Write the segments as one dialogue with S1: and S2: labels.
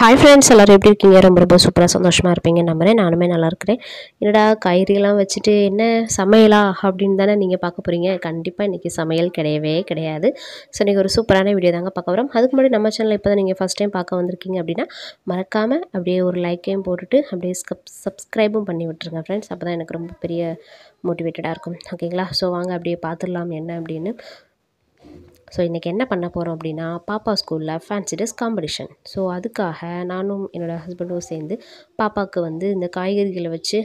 S1: Hi friends, எல்லோரும் எப்படி இருக்கீங்க? ரொம்ப சூப்பராக சந்தோஷமாக இருப்பீங்க நம்புறேன். நானுமே நல்லா இருக்கிறேன். என்னடா காய்கறிலாம் வச்சுட்டு என்ன சமையலா அப்படின்னு தானே நீங்கள் பார்க்க போகிறீங்க. கண்டிப்பாக இன்றைக்கி சமையல் கிடையவே கிடையாது. ஸோ இன்றைக்கி ஒரு சூப்பரான வீடியோ தாங்க பார்க்க வரோம். அதுக்கு முன்னாடி நம்ம சேனலில் இப்போ தான் நீங்கள் ஃபஸ்ட் டைம் பார்க்க வந்திருக்கீங்க அப்படின்னா மறக்காமல் அப்படியே ஒரு லைக்கையும் போட்டுட்டு அப்படியே சப்ஸ்கிரைபும் பண்ணி விட்டுருங்க ஃப்ரெண்ட்ஸ். அப்போ தான் எனக்கு ரொம்ப பெரிய மோட்டிவேட்டடாக இருக்கும். ஓகேங்களா? ஸோ வாங்க அப்படியே பார்த்துடலாம் என்ன அப்படின்னு. ஸோ இன்றைக்கி என்ன பண்ண போகிறோம் அப்படின்னா, பாப்பா ஸ்கூலில் ஃபேன்சி ட்ரெஸ் காம்படிஷன். ஸோ அதுக்காக நானும் என்னோடய ஹஸ்பண்டும் சேர்ந்து பாப்பாவுக்கு வந்து இந்த காய்கறிகளை வச்சு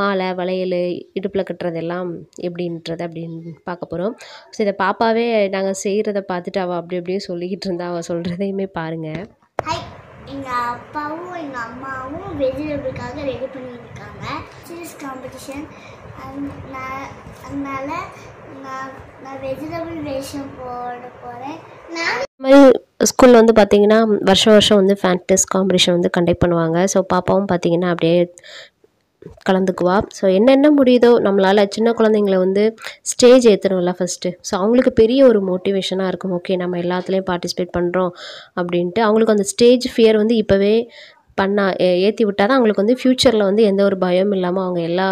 S1: மாலை, வளையல், இடுப்பில் கட்டுறதெல்லாம் எப்படின்றது அப்படின்னு பார்க்க போகிறோம். ஸோ இதை பாப்பாவே நாங்கள் செய்கிறத பார்த்துட்டு அவள் அப்படி அப்படியே சொல்லிக்கிட்டு இருந்தா. அவள் சொல்கிறதையுமே பாருங்கள்.
S2: ஹாய், எங்கள் அப்பாவும் எங்கள் அம்மாவும் வெஜிடபிளுக்காக ரெடி பண்ணியிருக்காங்க. Cheese competition. அதனால நான் வெஜிடபிள் வேஷம் போட போகிறேன்.
S1: இந்த மாதிரி ஸ்கூலில் வந்து பார்த்திங்கன்னா வருஷம் வந்து ஃபேன்சி ட்ரெஸ் காம்படிஷன் வந்து கண்டக்ட் பண்ணுவாங்க. ஸோ பாப்பாவும் பார்த்திங்கன்னா அப்படியே கலந்துக்குவா. ஸோ என்னென்ன முடியுதோ நம்மளால் சின்ன குழந்தைங்கள வந்து ஸ்டேஜ் ஏற்றணும்ல ஃபஸ்ட்டு. ஸோ அவங்களுக்கு பெரிய ஒரு மோட்டிவேஷனாக இருக்கும். ஓகே, நம்ம எல்லாத்துலேயும் பார்ட்டிசிபேட் பண்ணுறோம் அப்படின்ட்டு அவங்களுக்கு அந்த ஸ்டேஜ் ஃபியர் வந்து இப்போவே ஏற்றி விட்டால் தான் அவங்களுக்கு வந்து ஃப்யூச்சரில் வந்து எந்த ஒரு பயமும் இல்லாமல் அவங்க எல்லா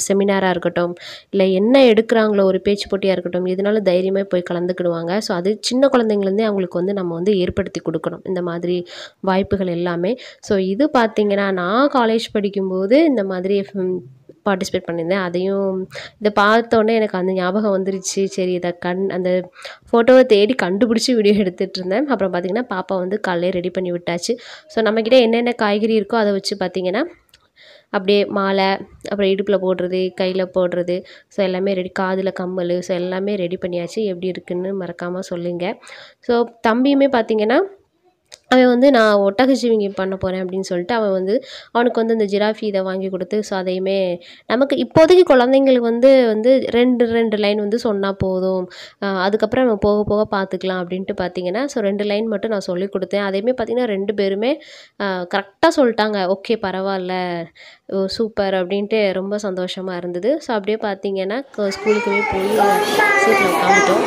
S1: செமினாராக இருக்கட்டும், இல்லை என்ன எடுக்கிறாங்களோ ஒரு பேச்சு போட்டியாக இருக்கட்டும், இதனால தைரியமாக போய் கலந்துக்கிடுவாங்க. ஸோ அது சின்ன குழந்தைங்கலேருந்தே அவங்களுக்கு வந்து நம்ம வந்து ஏற்படுத்தி கொடுக்கணும் இந்த மாதிரி வாய்ப்புகள் எல்லாமே. ஸோ இது பார்த்திங்கன்னா நான் காலேஜ் படிக்கும்போது இந்த மாதிரி பார்ட்டிசிபேட் பண்ணியிருந்தேன். அதையும் இதை பார்த்தோன்னே எனக்கு அந்த ஞாபகம் வந்துருச்சு. சரி, இதை அந்த ஃபோட்டோவை தேடி கண்டுபிடிச்சி வீடியோ எடுத்துகிட்டு இருந்தேன். அப்புறம் பார்த்திங்கன்னா பாப்பா வந்து காலையிலே ரெடி பண்ணி விட்டாச்சு. ஸோ நம்மக்கிட்ட என்னென்ன காய்கறி இருக்கோ அதை வச்சு பார்த்திங்கன்னா அப்படியே மாலை, அப்புறம் இடுப்பில் போடுறது, கையில் போடுறது, ஸோ எல்லாமே ரெடி, காதில் கம்மல், ஸோ எல்லாமே ரெடி பண்ணியாச்சு. எப்படி இருக்குதுன்னு மறக்காமல் சொல்லுங்கள். ஸோ தம்பியுமே பார்த்திங்கன்னா அவன் வந்து நான் ஒட்டகச்சிவிங்கி பண்ண போகிறேன் அப்படின்னு சொல்லிட்டு அவனுக்கு வந்து இந்த ஜிராஃபி இதை வாங்கி கொடுத்து, ஸோ அதையுமே நமக்கு இப்போதைக்கு குழந்தைங்களுக்கு வந்து ரெண்டு லைன் வந்து சொன்னால் போதும், அதுக்கப்புறம் நம்ம போக போக பார்த்துக்கலாம் அப்படின்ட்டு பார்த்திங்கன்னா ஸோ 2 லைன் மட்டும் நான் சொல்லி கொடுத்தேன். அதையுமே பார்த்திங்கன்னா 2 பேருமே கரெக்டாக சொல்லிட்டாங்க. ஓகே, பரவாயில்ல, சூப்பர் அப்படின்ட்டு ரொம்ப சந்தோஷமாக இருந்தது. ஸோ அப்படியே பார்த்திங்கன்னா ஸ்கூலுக்குமே போய் சீட்டில் உட்காந்துட்டோம்.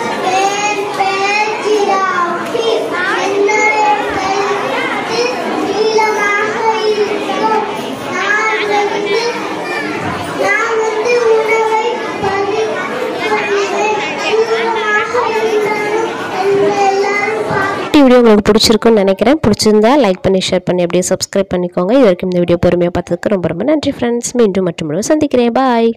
S1: வீடியோ உங்களுக்கு பிடிச்சிருக்குன்னு நினைக்கிறேன். பிடிச்சிருந்தா லைக் பண்ணி, ஷேர் பண்ணி, அப்படியே சப்ஸ்கிரைப் பண்ணிக்கோங்க. இது வரைக்கும் இந்த வீடியோ பொறுமையாக பார்த்ததுக்கு ரொம்ப நன்றி ஃப்ரெண்ட்ஸ். மீண்டும் மற்றும் சந்திக்கிறேன். பாய்.